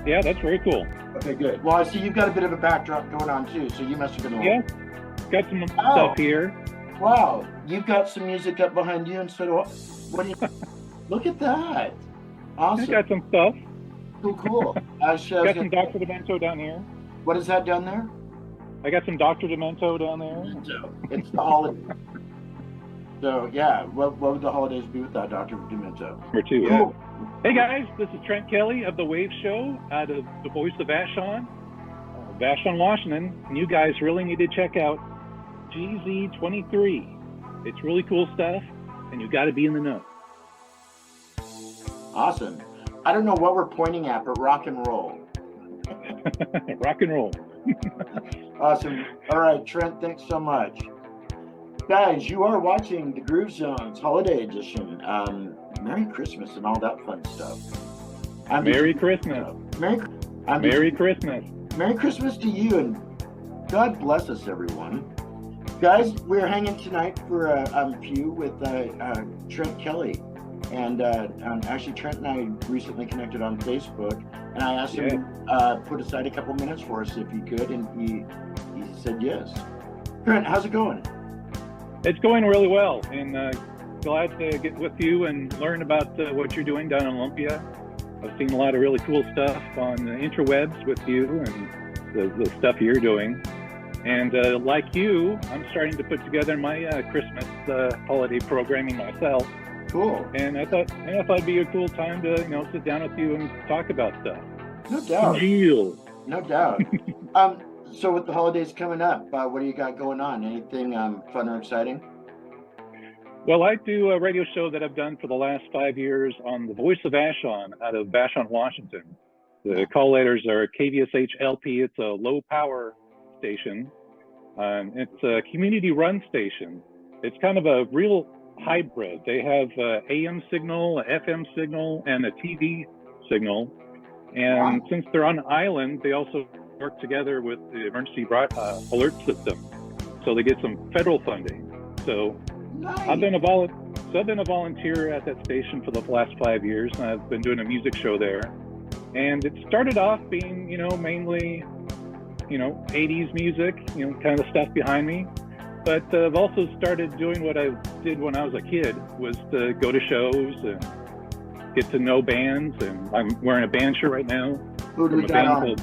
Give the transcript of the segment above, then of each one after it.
Yeah, that's very cool. Okay, good. Well, I see you've got a bit of a backdrop going on too, so you must have been a Yeah, little. got some Oh, stuff here. wow! You've got some music up behind you, and so do I. What do you? Look at that! I Awesome. got some stuff. Cool, cool. Actually, I was Got gonna. some Dr. Demento down here. What is that down there? I got some Dr. Demento down there. Demento. It's the holiday. So yeah, what would the holidays be without Dr. Demento? Or two, yeah. Cool. Hey guys, this is Trent Kelly of the Wave Show out of the voice of Vashon, Vashon, Washington. And you guys really need to check out GZ23. It's really cool stuff, and you got to be in the know. Awesome. I don't know what we're pointing at, but rock and roll. Rock and roll. Awesome. All right, Trent, thanks so much. Guys, you are watching the Groove Zones Holiday Edition. Merry Christmas and all that fun stuff. Merry Christmas. Merry Christmas. Merry Christmas to you, and God bless us, everyone. Guys, we're hanging tonight for a few with Trent Kelly. And actually, Trent and I recently connected on Facebook, and I asked him to put aside a couple minutes for us if he could, and he said yes. Trent, how's it going? It's going really well, and glad to get with you and learn about what you're doing down in Olympia. I've seen a lot of really cool stuff on the interwebs with you and the stuff you're doing. And like you, I'm starting to put together my Christmas holiday programming myself. Cool. And I thought it'd be a cool time to sit down with you and talk about stuff. No doubt. Deal. No doubt. So with the holidays coming up, what do you got going on? Anything fun or exciting? Well, I do a radio show that I've done for the last 5 years on the voice of Vashon out of Vashon, Washington. The call letters are KVSH LP. It's a low power station. It's a community run station. It's kind of a real hybrid. They have AM signal, a FM signal, and a TV signal. And since they're on an island, they also work together with the emergency alert system. So they get some federal funding. So nice. I've been a volunteer at that station for the last 5 years, and I've been doing a music show there. And it started off being, mainly, 80s music, kind of stuff behind me. But I've also started doing what I did when I was a kid, was to go to shows and get to know bands. And I'm wearing a band shirt right now from a band called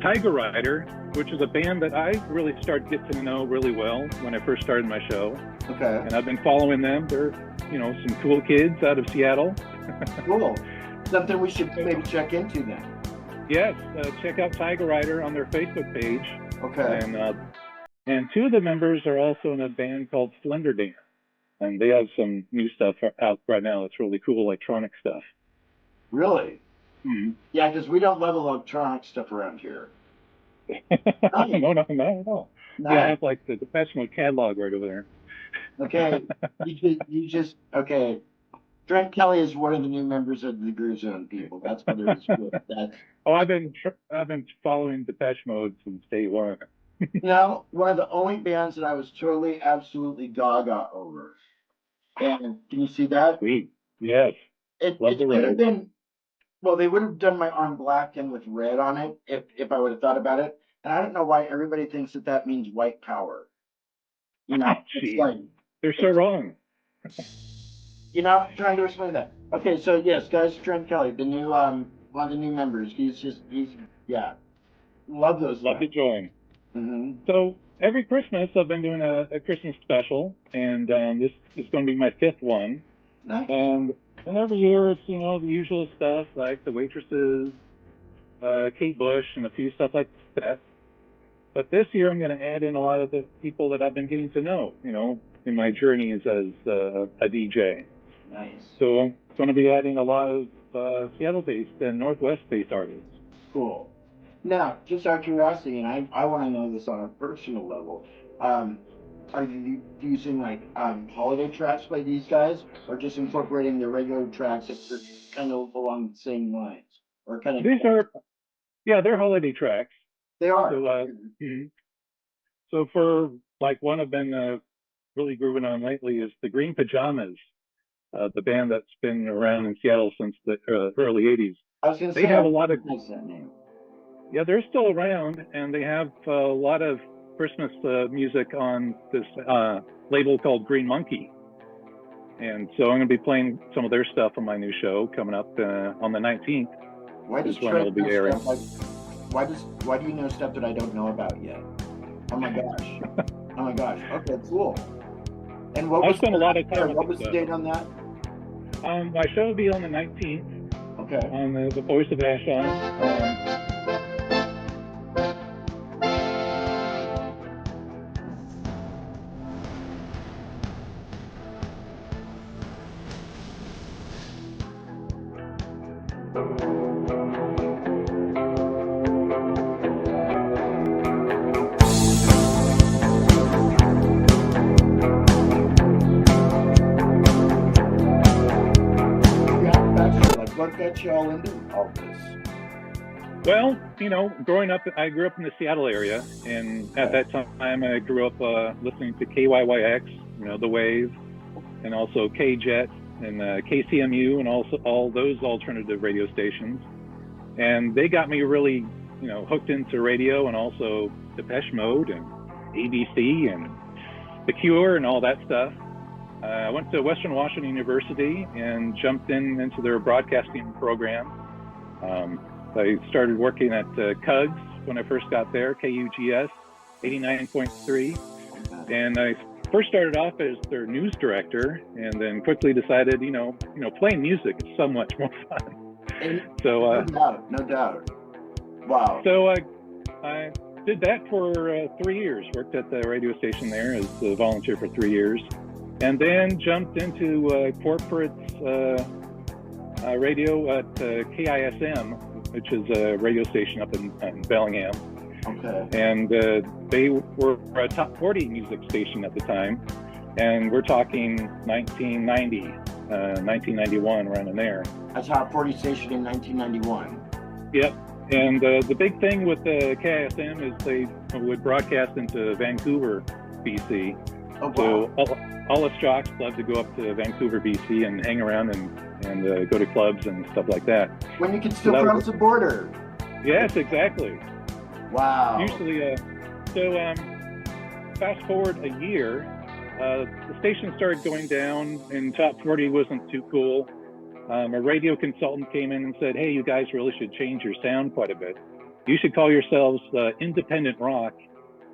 Tiger Rider, which is a band that I really started getting to know really well when I first started my show. Okay. And I've been following them. They're, some cool kids out of Seattle. Cool. Something we should maybe check into then. Yes, check out Tiger Rider on their Facebook page. Okay. And two of the members are also in a band called Slender Dance. And they have some new stuff out right now. It's really cool electronic stuff. Really? Mm-hmm. Yeah, because we don't love electronic stuff around here. No, not at all. Nice. Yeah, I have like the professional catalog right over there. Okay, okay. Trent Kelly is one of the new members of the Groove Zone people. That's what it is. I've been following Depeche Mode since day one. One of the only bands that I was totally, absolutely gaga over. And can you see that? Sweet. Yes. It would have been. Well, they would have done my arm black and with red on it if I would have thought about it. And I don't know why everybody thinks that means white power. It's like they're so wrong. I'm trying to explain that. Okay, so yes, guys, Trent Kelly, the new one of the new members. He's love those. Love to join. Mm-hmm. So every Christmas I've been doing a Christmas special, and this is going to be my 5th one. Nice. And every year it's the usual stuff like the waitresses, Kate Bush, and a few stuff like that. But this year I'm going to add in a lot of the people that I've been getting to know, in my journey as a DJ. Nice. So I'm going to be adding a lot of Seattle-based and Northwest-based artists. Cool. Now, just out of curiosity, and I want to know this on a personal level, are you using holiday tracks by these guys, or just incorporating the regular tracks that kind of along the same lines, or kind of? They're holiday tracks. They are. So for one I've been really grooving on lately is the Green Pajamas, the band that's been around in Seattle since the early '80s. I was gonna They say have I a lot of, recognize that name. yeah, they're still around, and they have a lot of Christmas music on this label called Green Monkey. And so I'm going to be playing some of their stuff on my new show coming up on the 19th. Why does Trent know stuff like? Why do you know stuff that I don't know about yet? Oh my gosh! Oh my gosh! Okay, cool. And what was I spent a lot of time. What was the date on that? My show will be on the 19th. Okay. On the Voice of Vashon. What got you all into all this? Well, you know, growing up, I grew up in the Seattle area, and at that time, I grew up listening to KYYX, you know, The Wave, and also KJET and KCMU, and also all those alternative radio stations. And they got me really, you know, hooked into radio, and also Depeche Mode and ABC and The Cure and all that stuff. I went to Western Washington University and jumped into their broadcasting program. I started working at CUGS when I first got there, KUGS 89.3. And I first started off as their news director, and then quickly decided, you know, playing music is so much more fun. So no doubt. Wow. So I did that for 3 years. Worked at the radio station there as a volunteer for 3 years. And then jumped into corporate radio at KISM, which is a radio station up in Bellingham. Okay. And they were a top 40 music station at the time. And we're talking 1990, 1991, around in there. A top 40 station in 1991. Yep. And the big thing with the KISM is they would broadcast into Vancouver, BC. Oh, wow. So all us jocks love to go up to Vancouver, BC, and hang around and go to clubs and stuff like that. When you can still cross the border. Yes, exactly. Wow. Usually, fast forward a year, the station started going down, and top 40 wasn't too cool. A radio consultant came in and said, "Hey, you guys really should change your sound quite a bit. You should call yourselves independent rock,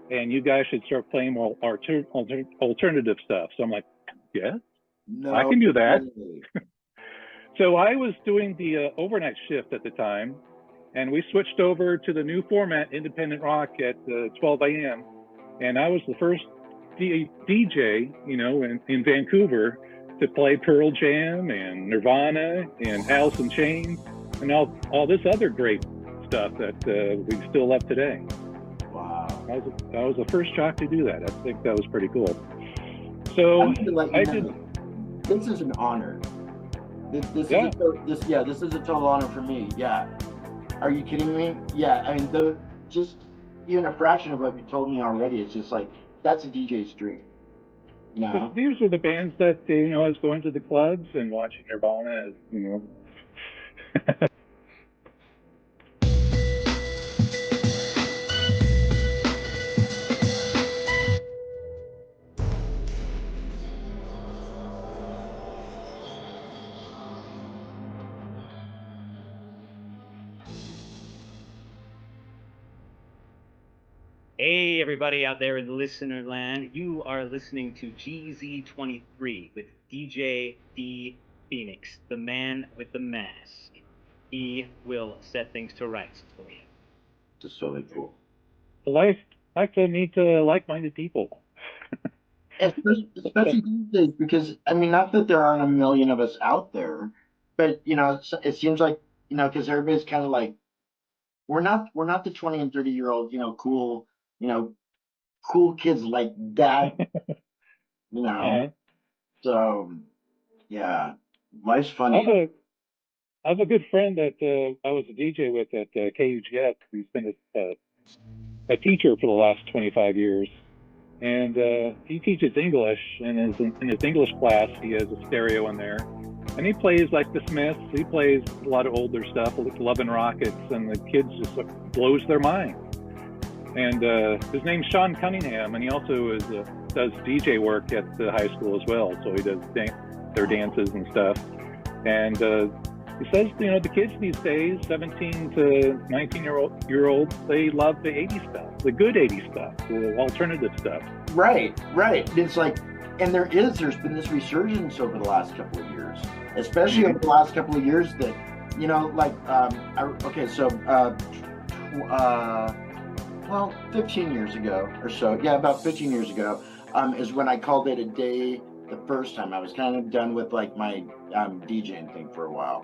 and you guys should start playing more alternative stuff." So I'm like, yeah, no, I can do that. So I was doing the overnight shift at the time, and we switched over to the new format, independent rock, at 12 a.m. And I was the first DJ, you know, in Vancouver to play Pearl Jam and Nirvana and Alice in Chains and all this other great stuff that we still love today. Wow. I was the first jock to do that. I think that was pretty cool. So this is an honor. This is a total honor for me. Yeah. Are you kidding me? Yeah. I mean, just even a fraction of what you told me already, it's just like, that's a DJ's dream. No. These were the bands that, you know, I was going to the clubs and watching Nirvana, you know. Hey, everybody out there in listener land. You are listening to GZ23 with DJ D Phoenix, the man with the mask. He will set things to rights for you. Just totally cool. Life to meet like-minded people. Especially these days, because, I mean, not that there aren't a million of us out there, but, you know, it seems like, you know, because everybody's kind of like, we're not the 20 and 30-year-old, you know, cool kids like that, you know. So, yeah, life's funny. I have a good friend that I was a DJ with at KUGS. He's been a teacher for the last 25 years. And he teaches English, and in his English class, he has a stereo in there. And he plays like the Smiths. He plays a lot of older stuff, like Love and Rockets, and the kids just blows their mind. And his name's Sean Cunningham, and he also does DJ work at the high school as well. So he does their dances and stuff. And he says, the kids these days, 17 to 19-year-olds, they love the 80s stuff, the good 80s stuff, the alternative stuff. Right. It's like, and there's been this resurgence over the last couple of years, especially over the last couple of years that, well, 15 years ago or so, about 15 years ago, is when I called it a day the first time. I was kind of done with like my DJing thing for a while,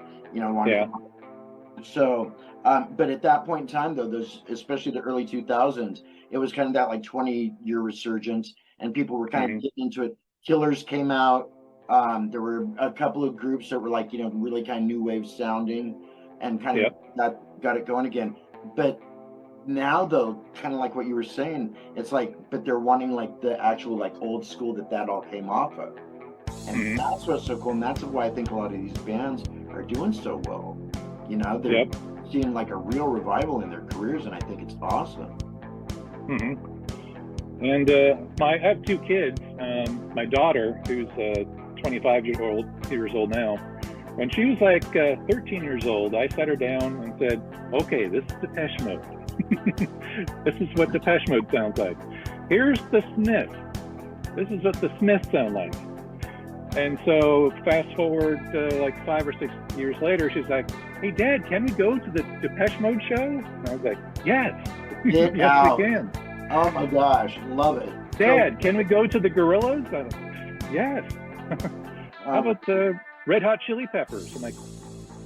So, but at that point in time, though, those, especially the early 2000s, it was kind of that like 20-year resurgence, and people were kind of getting into it. Killers came out. There were a couple of groups that were like, really kind of new wave sounding, and kind of got it going again. But now, though, kind of like what you were saying, it's like, but they're wanting like the actual like old school that all came off of, and that's what's so cool, and that's why I think a lot of these bands are doing so well. They're seeing like a real revival in their careers, and I think it's awesome. And I have two kids. My daughter, who's 25 years old now, when she was like 13 years old, I sat her down and said, "Okay, this is Depeche Mode. This is what Depeche Mode sounds like. Here's the Smiths. This is what the Smiths sound like." And so fast forward like 5 or 6 years later, she's like, "Hey, Dad, can we go to the Depeche Mode show?" And I was like, "Yes, yes, we can." Oh my gosh, love it. "Dad, can we go to the Gorillas?" "Yes." "How about the Red Hot Chili Peppers?" I'm like,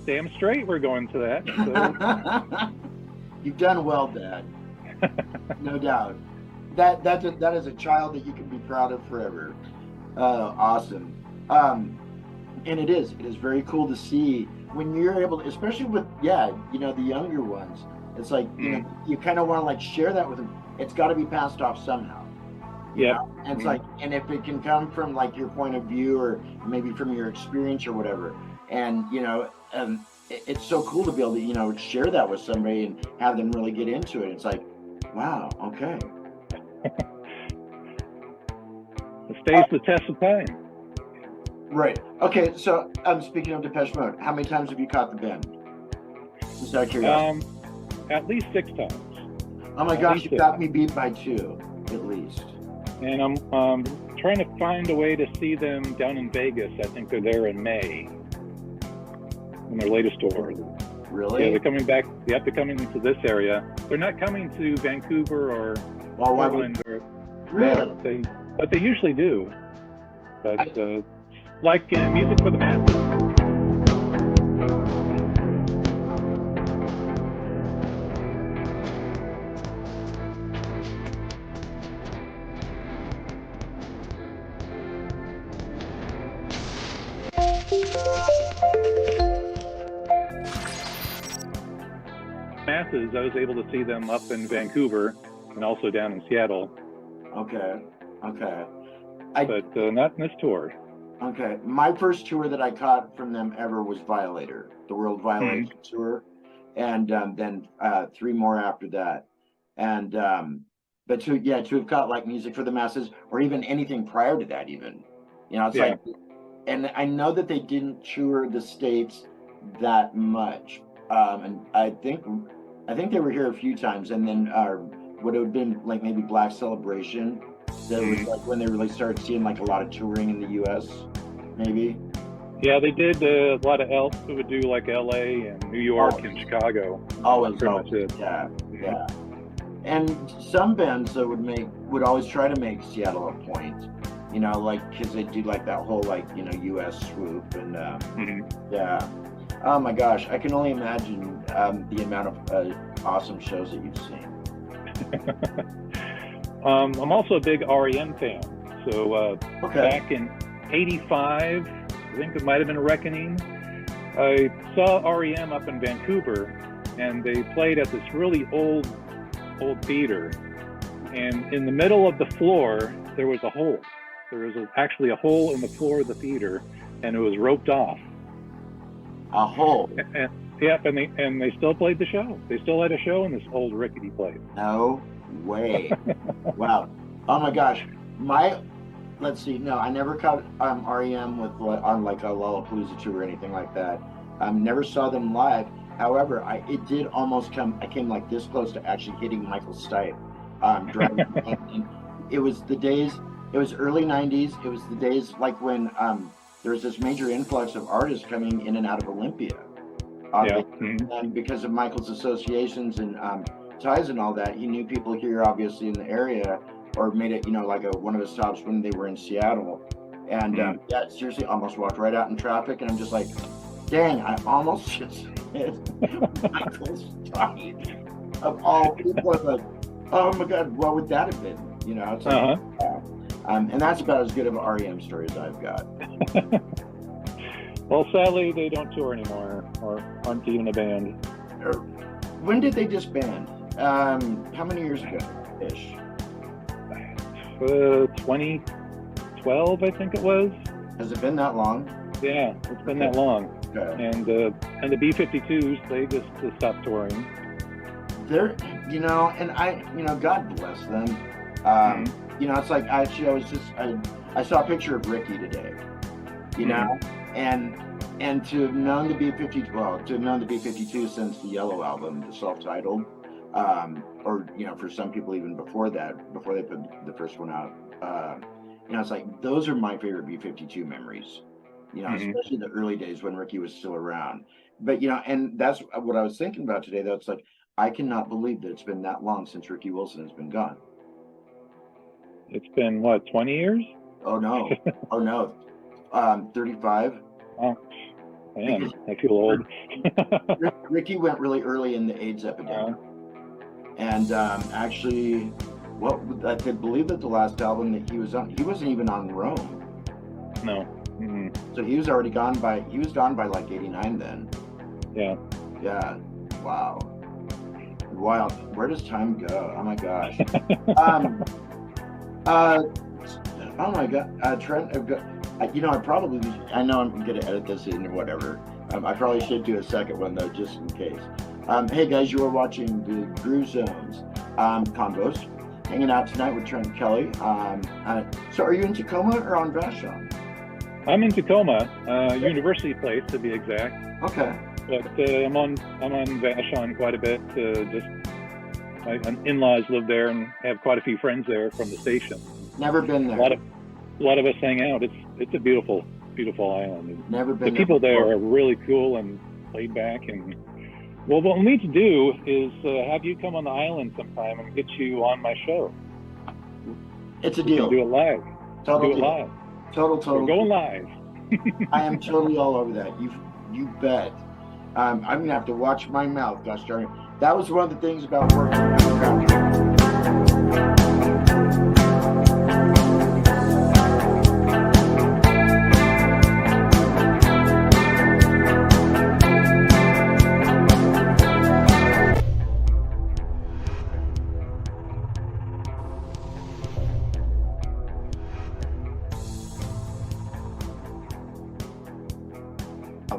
"Damn straight we're going to that." So. You've done well, Dad. No doubt. That is a child that you can be proud of forever. Awesome. And it is very cool to see when you're able to, especially with the younger ones. It's like you kind of want to like share that with them. It's got to be passed off somehow. And it's like, and if it can come from like your point of view, or maybe from your experience or whatever, and it's so cool to be able to share that with somebody and have them really get into it. It's like, wow, okay. It stays the test of time. Right. Okay. So speaking of Depeche Mode, how many times have you caught the band? Just out of curiosity. At least 6 times. Oh my gosh, you got me beat by 2, at least. And I'm trying to find a way to see them down in Vegas. I think they're there in May in their latest tour. Really? Yeah, they're coming back. They're coming into this area. They're not coming to Vancouver or Portland. Really? But they usually do. But like Music for the Masses. I was able to see them up in Vancouver and also down in Seattle. Okay. But not in this tour. Okay. My first tour that I caught from them ever was Violator, the World Violation Tour, and then 3 more after that. And but to have caught like Music for the Masses, or even anything prior to that, even it's like, and I know that they didn't tour the States that much, and I think they were here a few times, and then what it would have been like maybe Black Celebration, that was like when they really started seeing like a lot of touring in the U.S. maybe. Yeah, they did a lot of They would do like L.A. and New York and Chicago. Always, pretty much it. Yeah. And some bands that would always try to make Seattle a point, like because they do like that whole like U.S. swoop, and Oh my gosh, I can only imagine the amount of awesome shows that you've seen. I'm also a big REM fan. So back in '85, I think it might have been Reckoning, I saw REM up in Vancouver, and they played at this really old theater. And in the middle of the floor, there was a hole. There was actually a hole in the floor of the theater, and it was roped off. A hole. Yep, and they still played the show. They still had a show in this old rickety place. No way. Wow. Oh my gosh. Let's see. No, I never caught REM on like a Lollapalooza tour or anything like that. Never saw them live. However, I came like this close to actually hitting Michael Stipe. Driving. and it was the days. It was early '90s. It was the days like when there was this major influx of artists coming in and out of Olympia. And because of Michael's associations and ties and all that, he knew people here, obviously in the area, or made it, like one of his stops when they were in Seattle. And seriously, almost walked right out in traffic, and I'm just like, dang, I almost just hit Michael Stipe. Of all people, I'm like, oh my God, what would that have been? It's like, and that's about as good of an REM story as I've got. Well, sadly, they don't tour anymore, or aren't even a band. When did they disband? How many years ago ish? 2012, I think it was. Has it been that long? Yeah, it's been that long. Okay. And the B-52s, they just stopped touring. They're, and God bless them. It's like I saw a picture of Ricky today, and to have known the B-52 since the Yellow album, the self-titled, or for some people even before that, before they put the first one out, it's like those are my favorite B-52 memories, especially the early days when Ricky was still around. But and that's what I was thinking about today, though. It's like I cannot believe that it's been that long since Ricky Wilson has been gone. It's been what, 20 years? Oh no, 35. Oh, man, I feel old. Ricky went really early in the AIDS epidemic, and actually, I believe that the last album that he was on, he wasn't even on Rome. No. So he was already gone by. He was gone by like '89 then. Yeah. Yeah. Wow. Wild. Where does time go? Oh my gosh. Oh my God, Trent. I know I'm gonna edit this in or whatever. I probably should do a second one though, just in case. Hey guys, you are watching the Groove Zones. KONVOS, hanging out tonight with Trent Kelly. So are you in Tacoma or on Vashon? I'm in Tacoma, University Place to be exact. Okay. But I'm on Vashon quite a bit. My in-laws live there and have quite a few friends there from the station. Never been there. A lot of us hang out. It's a beautiful, beautiful island. Never been. The people there are really cool and laid back. And well, what we need to do is have you come on the island sometime and get you on my show. It's a deal. Do it live. Total do it deal. live. Total. We're going live. I am totally all over that. You bet. I'm gonna have to watch my mouth. Gosh darn it. That was one of the things about working underground.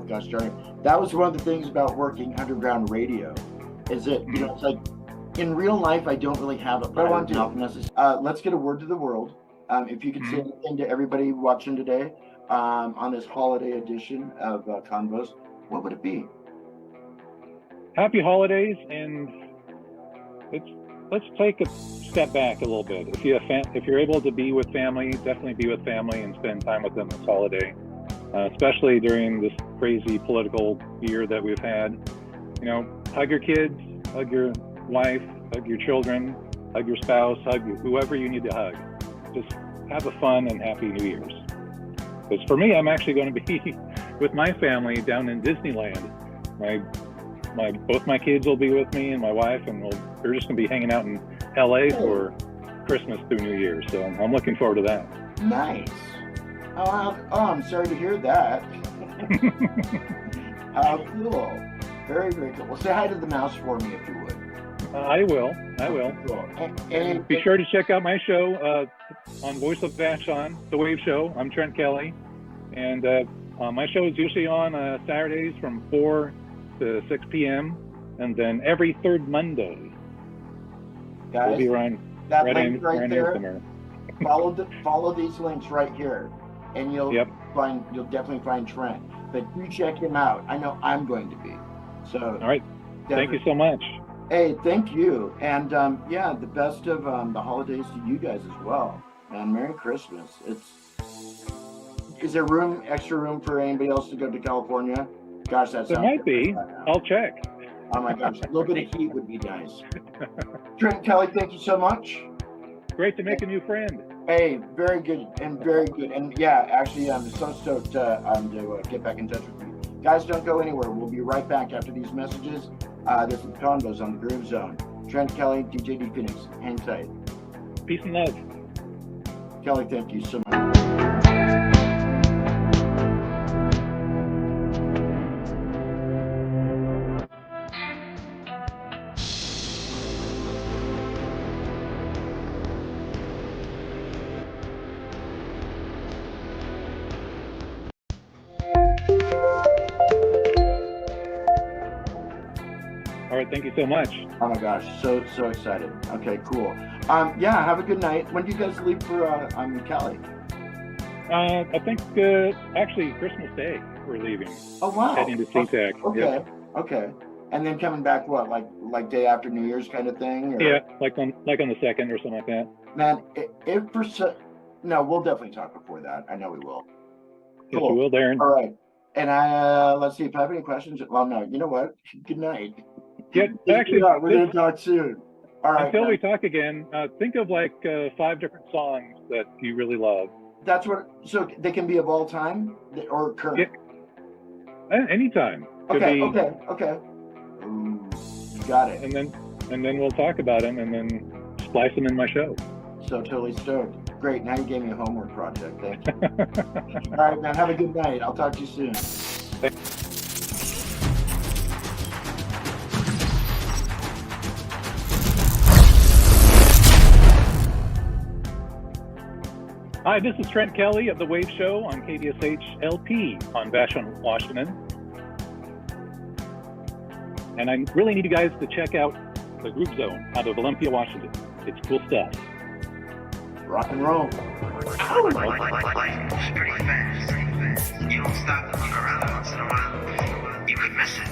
Gosh darn it. That was one of the things about working underground radio. Is it, it's like in real life, I don't really have a pattern of necessarily. Let's get a word to the world. If you could say anything to everybody watching today on this holiday edition of KONVOS, what would it be? Happy holidays, and let's take a step back a little bit. If you're able to be with family, definitely be with family and spend time with them this holiday, especially during this crazy political year that we've had. Hug your kids, hug your wife, hug your children, hug your spouse, hug whoever you need to hug. Just have a fun and happy New Year's. Because for me, I'm actually going to be with my family down in Disneyland. Both my kids will be with me and my wife, and we're just going to be hanging out in LA for Christmas through New Year's. So I'm looking forward to that. Nice. Oh, I'm sorry to hear that. How cool. Very, very cool. Well, say hi to the mouse for me if you would. I will. Cool. And be sure to check out my show on Voice of Vashon, The Wave Show. I'm Trent Kelly. And My show is usually on Saturdays from 4 to 6 p.m. And then every third Monday, Guys, we'll be running that right link right there. somewhere. Follow these links right here, and you'll definitely find Trent. But you check him out. I know I'm going to be. So all right. Thank you so much. Hey, thank you. And yeah, the best of the holidays to you guys as well. And Merry Christmas. Is there extra room for anybody else to go to California? Gosh, that sounds There might be. I'll check. Oh my gosh, a little bit of heat would be nice. Trent Kelly, thank you so much. Great to make a new friend. Hey, very good. And yeah, actually, I'm so stoked to get back in touch with you. Guys, don't go anywhere. We'll be right back after these messages. This is KONVOS on the Groove Zone. Trent Kelly, DJ D Phoenix. Hang tight. Peace and love. Kelly, thank you so much. All right, thank you so much. Oh my gosh, so excited. Okay, cool. Yeah, have a good night. When do you guys leave for Cali? I think actually Christmas Day we're leaving. Oh wow. Heading to SeaTac. Okay. Yep. Okay. And then coming back what, like day after New Year's kind of thing? Or? Yeah, like on the 2nd or something like that. Man, no, we'll definitely talk before that. I know we will. Yes, Cool. we will, Darren. All right. And let's see if I have any questions. Well, no, you know what? Good night. Yeah, actually, we're going to talk soon. All right. Until we talk again, think of like 5 different songs that you really love. That's what. So they can be of all time or current. Yeah. Anytime. Okay. Okay. Ooh, you got it. And then we'll talk about them and then splice them in my show. So totally stoked. Great. Now you gave me a homework project. Thank you. All right, man. Have a good night. I'll talk to you soon. Hi, this is Trent Kelly of The Wave Show on KVSH LP on Vashon, Washington. And I really need you guys to check out the Groove Zone out of Olympia, Washington. It's cool stuff. Rock and roll. Life moves pretty fast. You don't stop and look around once in a while, you could miss it.